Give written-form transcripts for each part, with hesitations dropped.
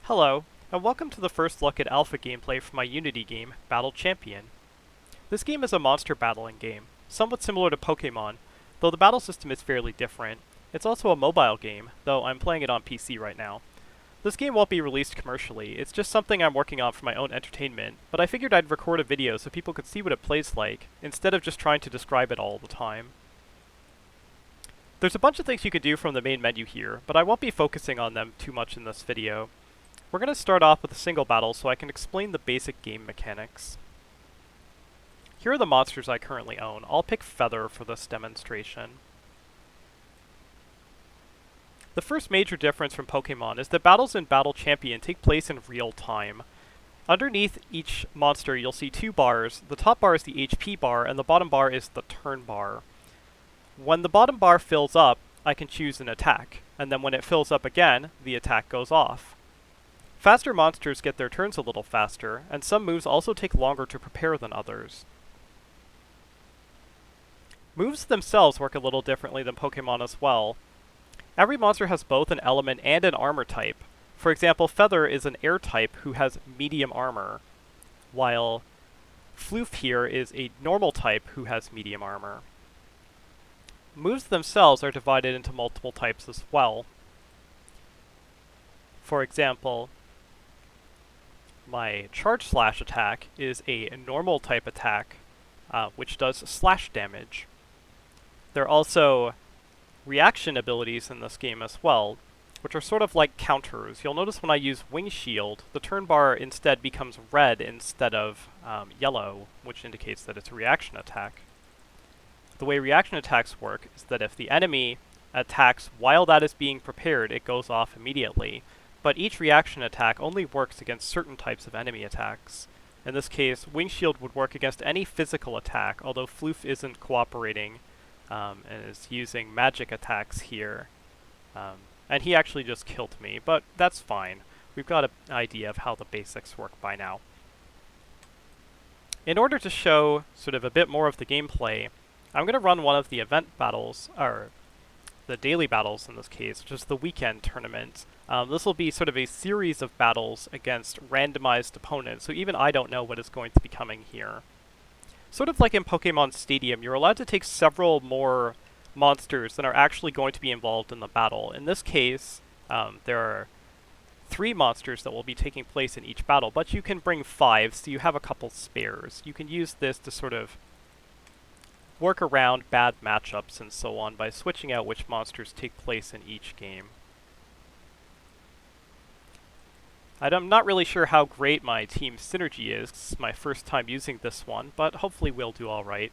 Hello, and welcome to the first look at alpha gameplay for my Unity game, Battle Champion. This game is a monster battling game, somewhat similar to Pokemon, though the battle system is fairly different. It's also a mobile game, though I'm playing it on PC right now. This game won't be released commercially, it's just something I'm working on for my own entertainment, but I figured I'd record a video so people could see what it plays like, instead of just trying to describe it all the time. There's a bunch of things you can do from the main menu here, but I won't be focusing on them too much in this video. We're going to start off with a single battle so I can explain the basic game mechanics. Here are the monsters I currently own. I'll pick Feather for this demonstration. The first major difference from Pokemon is that battles in Battle Champion take place in real time. Underneath each monster you'll see two bars. The top bar is the HP bar and the bottom bar is the turn bar. When the bottom bar fills up, I can choose an attack, and then when it fills up again, the attack goes off. Faster monsters get their turns a little faster, and some moves also take longer to prepare than others. Moves themselves work a little differently than Pokemon as well. Every monster has both an element and an armor type. For example, Feather is an air type who has medium armor, while Floof here is a normal type who has medium armor. Moves themselves are divided into multiple types as well. For example, my Charge Slash attack is a normal type attack, which does slash damage. There are also reaction abilities in this game as well, which are sort of like counters. You'll notice when I use Wing Shield, the turn bar instead becomes red instead of yellow, which indicates that it's a reaction attack. The way reaction attacks work is that if the enemy attacks while that is being prepared, it goes off immediately. But each reaction attack only works against certain types of enemy attacks. In this case, Wing Shield would work against any physical attack, although Floof isn't cooperating and is using magic attacks here. And he actually just killed me, but that's fine. We've got an idea of how the basics work by now. In order to show sort of a bit more of the gameplay, I'm going to run one of the event battles, or the daily battles in this case, which is the weekend tournament. This will be sort of a series of battles against randomized opponents, so even I don't know what is going to be coming here. Sort of like in Pokemon Stadium, you're allowed to take several more monsters than are actually going to be involved in the battle. In this case, there are 3 monsters that will be taking place in each battle, but you can bring 5, so you have a couple spares. You can use this to sort of work around bad matchups and so on by switching out which monsters take place in each game. I'm not really sure how great my team synergy is. It's my first time using this one, but hopefully we'll do alright.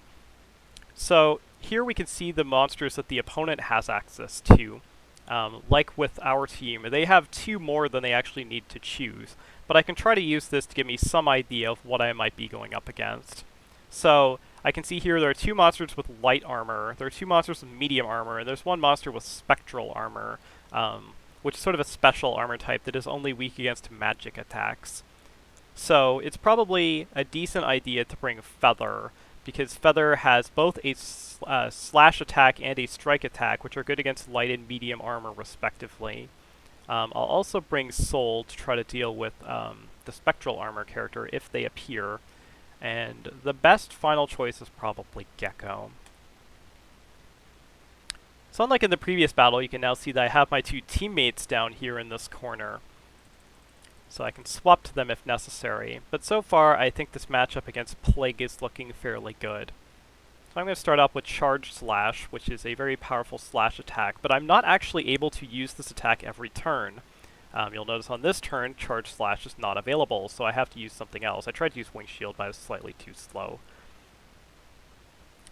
So here we can see the monsters that the opponent has access to. Like with our team, they have 2 more than they actually need to choose, but I can try to use this to give me some idea of what I might be going up against. So I can see here there are 2 monsters with light armor, there are 2 monsters with medium armor, and there's 1 monster with spectral armor, which is sort of a special armor type that is only weak against magic attacks. So it's probably a decent idea to bring Feather, because Feather has both a slash attack and a strike attack, which are good against light and medium armor respectively. I'll also bring Soul to try to deal with the spectral armor character if they appear. And the best final choice is probably Gecko. So unlike in the previous battle, you can now see that I have my 2 teammates down here in this corner. So I can swap to them if necessary. But so far, I think this matchup against Plague is looking fairly good. So I'm going to start off with Charge Slash, which is a very powerful slash attack, but I'm not actually able to use this attack every turn. You'll notice on this turn, Charge Slash is not available, so I have to use something else. I tried to use Wing Shield, but I was slightly too slow.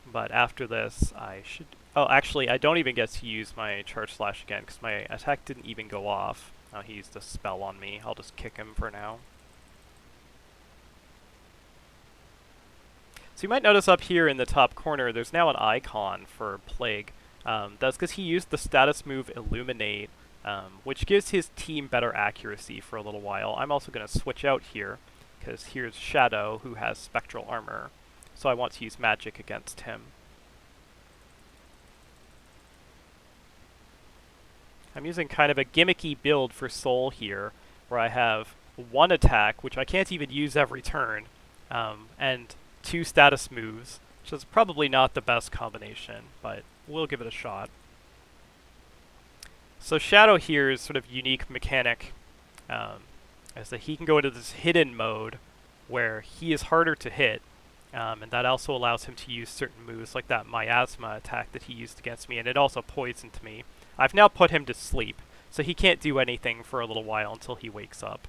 But after this, I should... Oh, actually, I don't even get to use my Charge Slash again, because my attack didn't even go off. He used a spell on me. I'll just kick him for now. So you might notice up here in the top corner, there's now an icon for Plague. That's because he used the status move Illuminate, which gives his team better accuracy for a little while. I'm also going to switch out here, because here's Shadow, who has spectral armor, so I want to use magic against him. I'm using kind of a gimmicky build for Soul here, where I have one attack, which I can't even use every turn, and 2 status moves, which is probably not the best combination, but we'll give it a shot. So Shadow here is sort of unique mechanic, as that he can go into this hidden mode where he is harder to hit, and that also allows him to use certain moves like that miasma attack that he used against me, and it also poisoned me. I've now put him to sleep, so he can't do anything for a little while until he wakes up.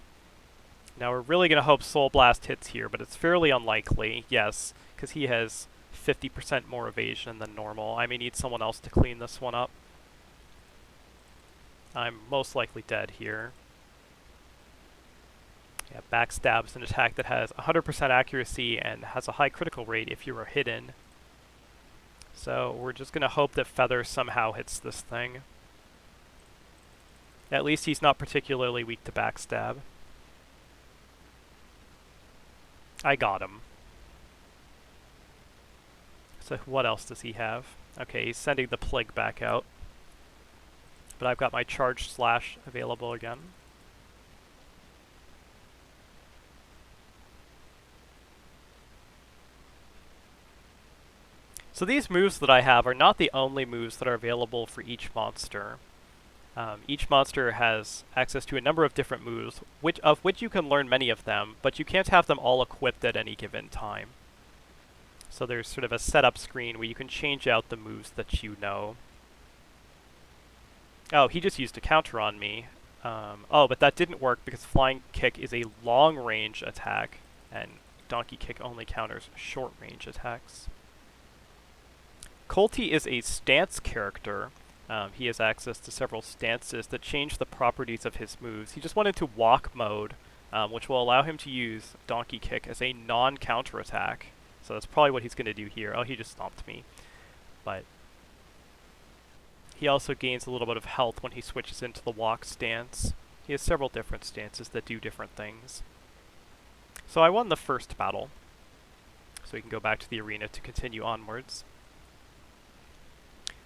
Now we're really going to hope Soul Blast hits here, but it's fairly unlikely, yes, because he has 50% more evasion than normal. I may need someone else to clean this one up. I'm most likely dead here. Yeah, Backstab's an attack that has 100% accuracy and has a high critical rate if you are hidden. So we're just going to hope that Feather somehow hits this thing. At least he's not particularly weak to Backstab. I got him. So what else does he have? Okay, he's sending the Plague back out. But I've got my Charge Slash available again. So these moves that I have are not the only moves that are available for each monster. Each monster has access to a number of different moves, of which you can learn many of them, but you can't have them all equipped at any given time. So there's sort of a setup screen where you can change out the moves that you know. Oh, he just used a counter on me. Oh, but that didn't work because Flying Kick is a long-range attack, and Donkey Kick only counters short-range attacks. Colty is a stance character. He has access to several stances that change the properties of his moves. He just went into walk mode, which will allow him to use Donkey Kick as a non-counter attack. So that's probably what he's going to do here. Oh, he just stomped me. But he also gains a little bit of health when he switches into the walk stance. He has several different stances that do different things. So I won the first battle. So we can go back to the arena to continue onwards.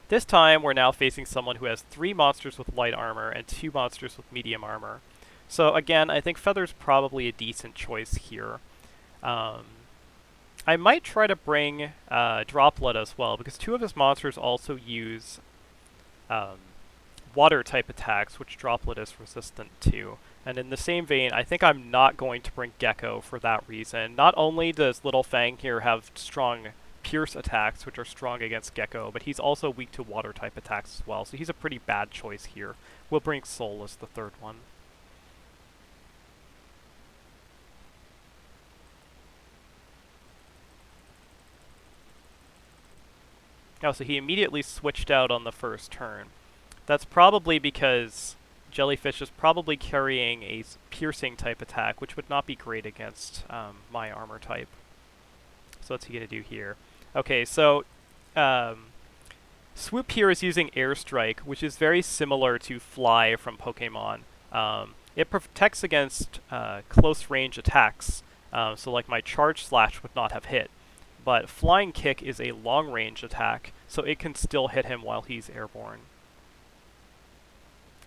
This time, we're now facing someone who has 3 monsters with light armor and 2 monsters with medium armor. So again, I think Feather's probably a decent choice here. I might try to bring Droplet as well, because 2 of his monsters also use water-type attacks, which Droplet is resistant to. And in the same vein, I think I'm not going to bring Gecko for that reason. Not only does Little Fang here have strong Pierce attacks, which are strong against Gecko, but he's also weak to water-type attacks as well, so he's a pretty bad choice here. We'll bring Soul as the third one. Oh, so he immediately switched out on the first turn. That's probably because Jellyfish is probably carrying a piercing-type attack, which would not be great against my armor type. So what's he going to do here? Okay, so Swoop here is using Airstrike, which is very similar to Fly from Pokemon. It protects against close-range attacks, so like my Charge Slash would not have hit. But Flying Kick is a long-range attack, so it can still hit him while he's airborne.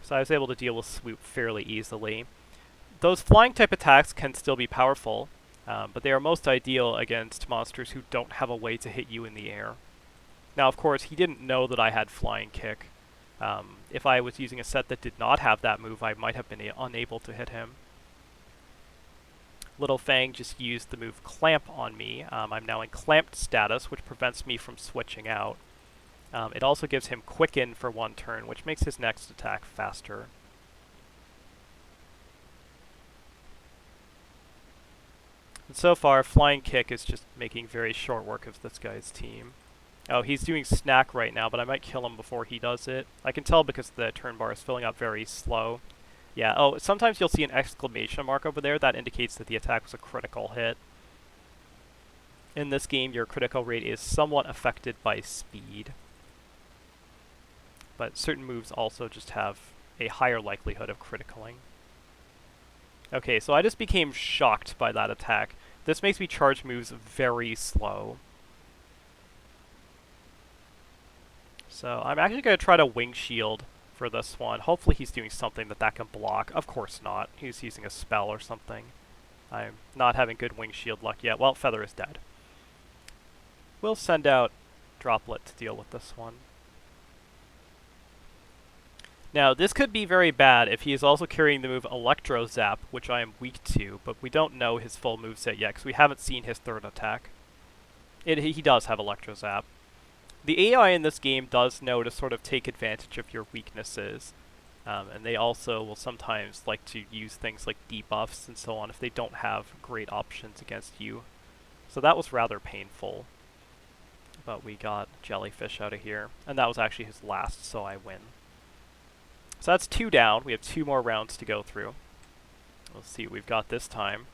So I was able to deal with Swoop fairly easily. Those flying-type attacks can still be powerful, but they are most ideal against monsters who don't have a way to hit you in the air. Now, of course, he didn't know that I had Flying Kick. If I was using a set that did not have that move, I might have been unable to hit him. Little Fang just used the move Clamp on me. I'm now in Clamped status, which prevents me from switching out. It also gives him Quicken for 1 turn, which makes his next attack faster. And so far, Flying Kick is just making very short work of this guy's team. Oh, he's doing Snack right now, but I might kill him before he does it. I can tell because the turn bar is filling up very slow. Yeah, oh, sometimes you'll see an exclamation mark over there. That indicates that the attack was a critical hit. In this game, your critical rate is somewhat affected by speed. But certain moves also just have a higher likelihood of criticaling. Okay, so I just became shocked by that attack. This makes me charge moves very slow. So I'm actually going to try to Wing Shield for this one. Hopefully he's doing something that can block. Of course not. He's using a spell or something. I'm not having good wing shield luck yet. Well, Feather is dead. We'll send out Droplet to deal with this one. Now, this could be very bad if he is also carrying the move Electro Zap, which I am weak to, but we don't know his full moveset yet, because we haven't seen his third attack. He does have Electro Zap. The AI in this game does know to sort of take advantage of your weaknesses, and they also will sometimes like to use things like debuffs and so on if they don't have great options against you. So that was rather painful. But we got Jellyfish out of here, and that was actually his last, so I win. So that's 2 down. We have 2 more rounds to go through. Let's see what we've got this time.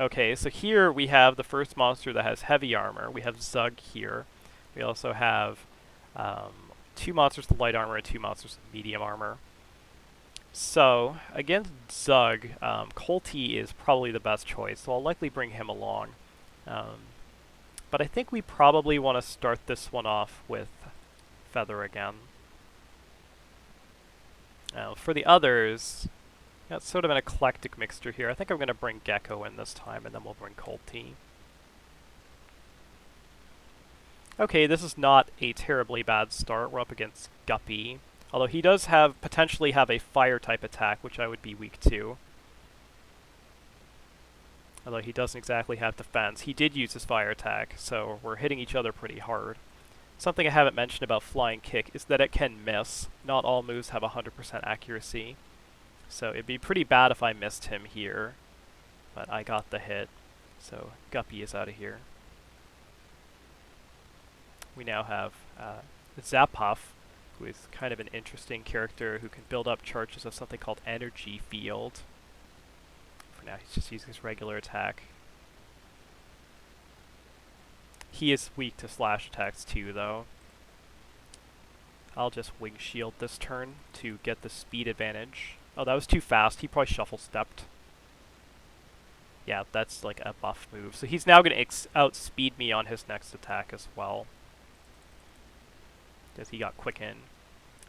Okay, so here we have the first monster that has heavy armor. We have Zug here. We also have 2 monsters with light armor and 2 monsters with medium armor. So, against Zug, Colty is probably the best choice, so I'll likely bring him along. But I think we probably want to start this one off with Feather again. For the others, it's sort of an eclectic mixture here. I think I'm going to bring Gecko in this time, and then we'll bring Colty. Okay, this is not a terribly bad start. We're up against Guppy. Although he does potentially have a fire-type attack, which I would be weak to. Although he doesn't exactly have defense. He did use his fire attack, so we're hitting each other pretty hard. Something I haven't mentioned about Flying Kick is that it can miss. Not all moves have 100% accuracy. So it'd be pretty bad if I missed him here. But I got the hit. So Guppy is out of here. We now have Zapuff, who is kind of an interesting character who can build up charges of something called Energy Field. For now, he's just using his regular attack. He is weak to slash attacks too, though. I'll just Wing Shield this turn to get the speed advantage. Oh, that was too fast. He probably Shuffle Stepped. Yeah, that's like a buff move. So he's now going to outspeed me on his next attack as well, because he got Quicken.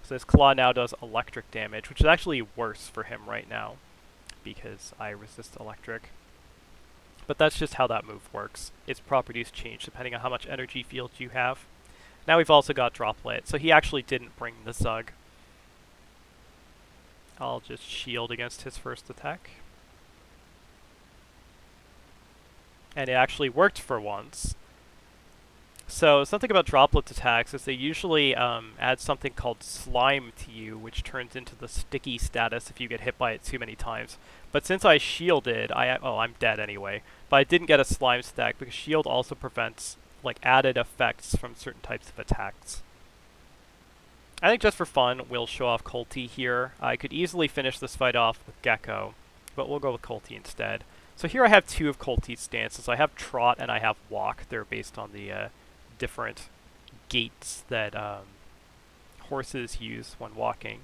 So his Claw now does electric damage, which is actually worse for him right now, because I resist electric. But that's just how that move works. Its properties change depending on how much energy field you have. Now we've also got Droplet, so he actually didn't bring the Zug. I'll just shield against his first attack. And it actually worked for once. So something about Droplet attacks is they usually add something called Slime to you, which turns into the sticky status if you get hit by it too many times. But since I shielded, I'm dead anyway. But I didn't get a Slime stack because Shield also prevents like added effects from certain types of attacks. I think just for fun, we'll show off Colty here. I could easily finish this fight off with Gecko, but we'll go with Colty instead. So here I have 2 of Colty's stances. I have Trot and I have Walk. They're based on the different gaits that horses use when walking.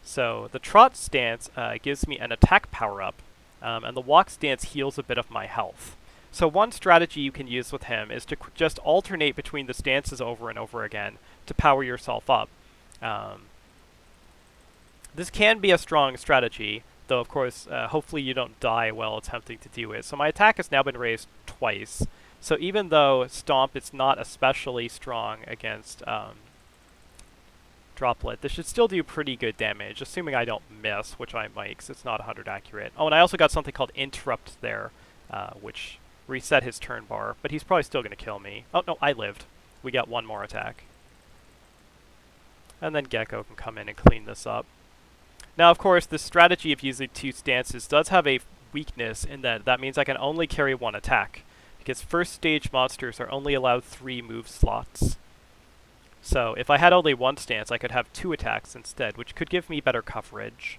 So the Trot stance gives me an attack power-up, and the Walk stance heals a bit of my health. So one strategy you can use with him is to just alternate between the stances over and over again to power yourself up. This can be a strong strategy, though of course hopefully you don't die while attempting to do it. So my attack has now been raised twice. So even though Stomp is not especially strong against Droplet, this should still do pretty good damage, assuming I don't miss, which I might, because it's not 100 accurate. Oh, and I also got something called Interrupt there, which reset his turn bar, but he's probably still going to kill me. Oh, no, I lived. We got 1 more attack. And then Gecko can come in and clean this up. Now, of course, this strategy of using 2 stances does have a weakness in that means I can only carry 1 attack, because first stage monsters are only allowed 3 move slots. So if I had only 1 stance, I could have 2 attacks instead, which could give me better coverage.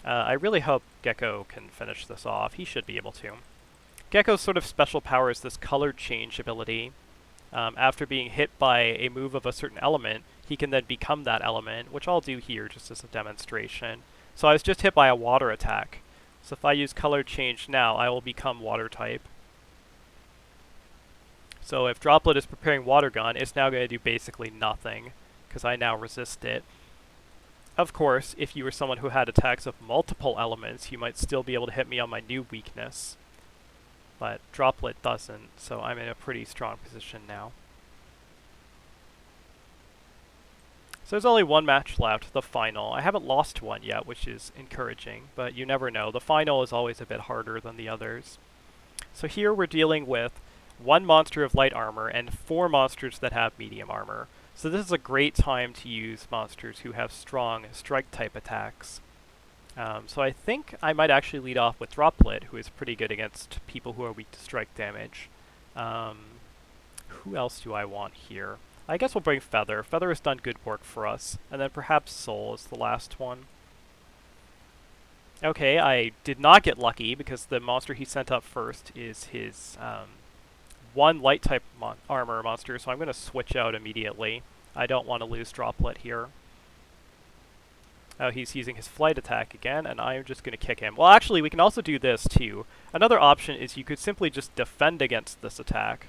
I really hope Gecko can finish this off. He should be able to. Gecko's sort of special power is this color change ability. After being hit by a move of a certain element, he can then become that element, which I'll do here just as a demonstration. So I was just hit by a water attack. So if I use color change now, I will become water type. So if Droplet is preparing Water Gun, it's now going to do basically nothing, because I now resist it. Of course, if you were someone who had attacks of multiple elements, you might still be able to hit me on my new weakness. But Droplet doesn't, so I'm in a pretty strong position now. So there's only one match left, the final. I haven't lost one yet, which is encouraging, but you never know. The final is always a bit harder than the others. So here we're dealing with one monster of light armor and 4 monsters that have medium armor. So this is a great time to use monsters who have strong strike-type attacks. So I think I might actually lead off with Droplet, who is pretty good against people who are weak to strike damage. Who else do I want here? I guess we'll bring Feather. Feather has done good work for us. And then perhaps Soul is the last one. Okay, I did not get lucky because the monster he sent up first is his one light type armor monster, so I'm going to switch out immediately. I don't want to lose Droplet here. Oh, he's using his flight attack again, and I'm just going to kick him. Well, actually, we can also do this too. Another option is you could simply just defend against this attack.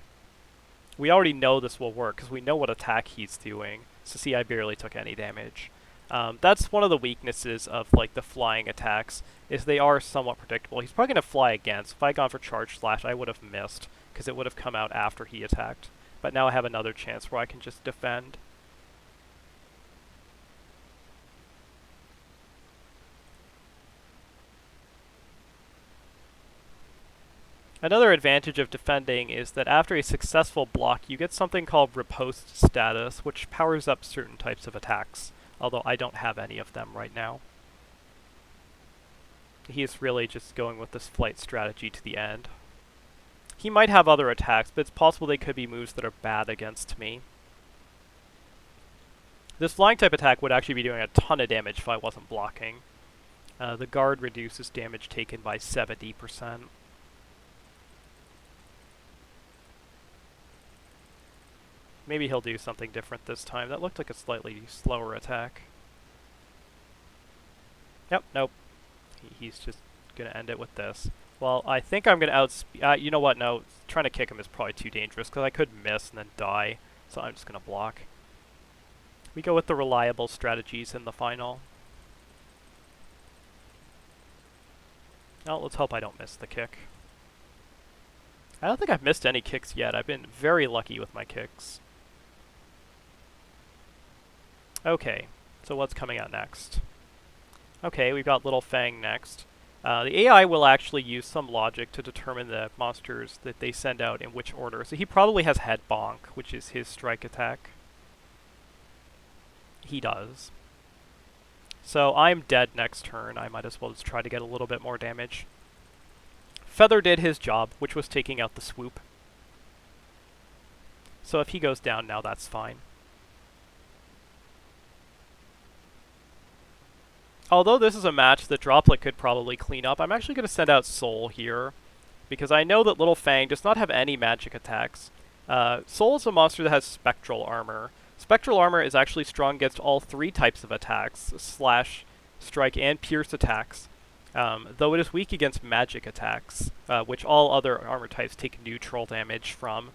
We already know this will work because we know what attack he's doing. So see, I barely took any damage. That's one of the weaknesses of like the flying attacks, is they are somewhat predictable. He's probably going to fly again, so if I had gone for Charge Slash, I would have missed, because it would have come out after he attacked. But now I have another chance where I can just defend. Another advantage of defending is that after a successful block, you get something called Riposte status, which powers up certain types of attacks, although I don't have any of them right now. He's really just going with this flight strategy to the end. He might have other attacks, but it's possible they could be moves that are bad against me. This flying type attack would actually be doing a ton of damage if I wasn't blocking. The guard reduces damage taken by 70%. Maybe he'll do something different this time. That looked like a slightly slower attack. Yep, nope. He's just going to end it with this. Well, I think I'm going to outspeed... you know what? No, trying to kick him is probably too dangerous, because I could miss and then die. So I'm just going to block. We go with the reliable strategies in the final. Oh, let's hope I don't miss the kick. I don't think I've missed any kicks yet. I've been very lucky with my kicks. Okay, so what's coming out next? Okay, we've got Little Fang next. The AI will actually use some logic to determine the monsters that they send out in which order. So he probably has Head Bonk, which is his strike attack. He does. So I'm dead next turn. I might as well just try to get a little bit more damage. Feather did his job, which was taking out the swoop. So if he goes down now, that's fine. Although this is a match that Droplet could probably clean up, I'm actually going to send out Soul here, because I know that Little Fang does not have any magic attacks. Soul is a monster that has Spectral Armor. Spectral Armor is actually strong against all 3 types of attacks, Slash, Strike, and Pierce attacks, though it is weak against magic attacks, which all other armor types take neutral damage from.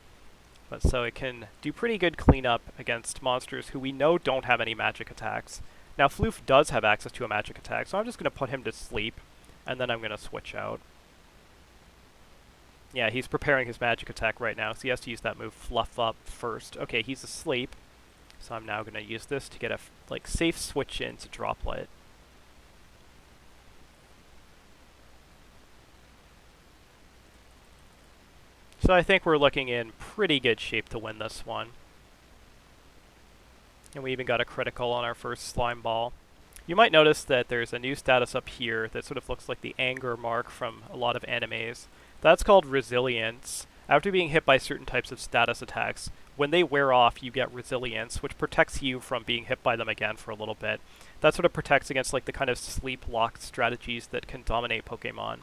But so it can do pretty good cleanup against monsters who we know don't have any magic attacks. Now, Floof does have access to a magic attack, so I'm just going to put him to sleep, and then I'm going to switch out. Yeah, he's preparing his magic attack right now, so he has to use that move Fluff Up first. Okay, he's asleep, so I'm now going to use this to get a safe switch into Droplet. So I think we're looking in pretty good shape to win this one. And we even got a critical on our first slime ball. You might notice that there's a new status up here that sort of looks like the anger mark from a lot of animes. That's called Resilience. After being hit by certain types of status attacks, when they wear off, you get Resilience, which protects you from being hit by them again for a little bit. That sort of protects against like the kind of sleep-locked strategies that can dominate Pokemon.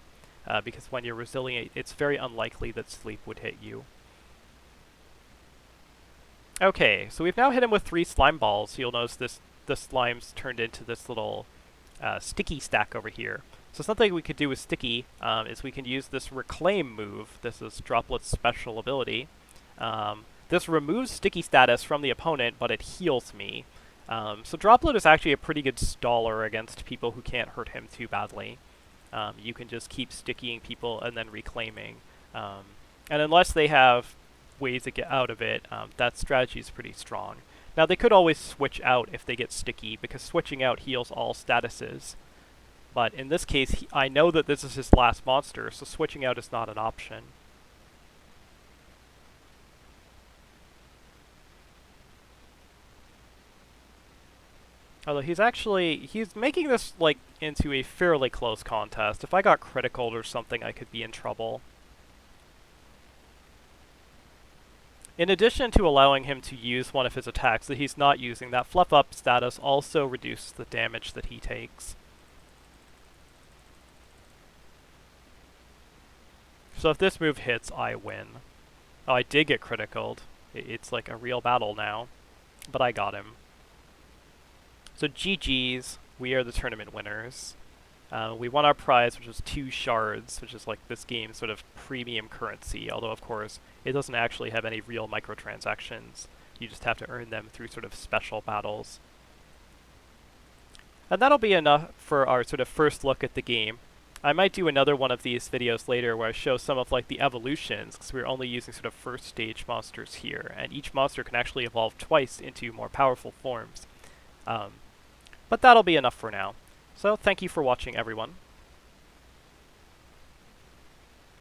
Because when you're resilient, it's very unlikely that sleep would hit you. Okay, so we've now hit him with 3 slime balls. So you'll notice the slime's turned into this little sticky stack over here. So something we could do with sticky is we can use this reclaim move. This is Droplet's special ability. This removes sticky status from the opponent, but it heals me. So Droplet is actually a pretty good staller against people who can't hurt him too badly. You can just keep stickying people and then reclaiming. And unless they have ways to get out of it, that strategy is pretty strong. Now they could always switch out if they get sticky, because switching out heals all statuses. But in this case, I know that this is his last monster, so switching out is not an option. Although he's making this, like, into a fairly close contest. If I got critical or something, I could be in trouble. In addition to allowing him to use one of his attacks that he's not using, that fluff up status also reduces the damage that he takes. So if this move hits, I win. Oh, I did get criticaled. It's like a real battle now. But I got him. So GG's, we are the tournament winners. We won our prize, which was 2 shards, which is like this game's sort of premium currency, although of course it doesn't actually have any real microtransactions. You just have to earn them through sort of special battles. And that'll be enough for our sort of first look at the game. I might do another one of these videos later where I show some of like the evolutions, because we're only using sort of first stage monsters here, and each monster can actually evolve twice into more powerful forms. But that'll be enough for now. So thank you for watching, everyone.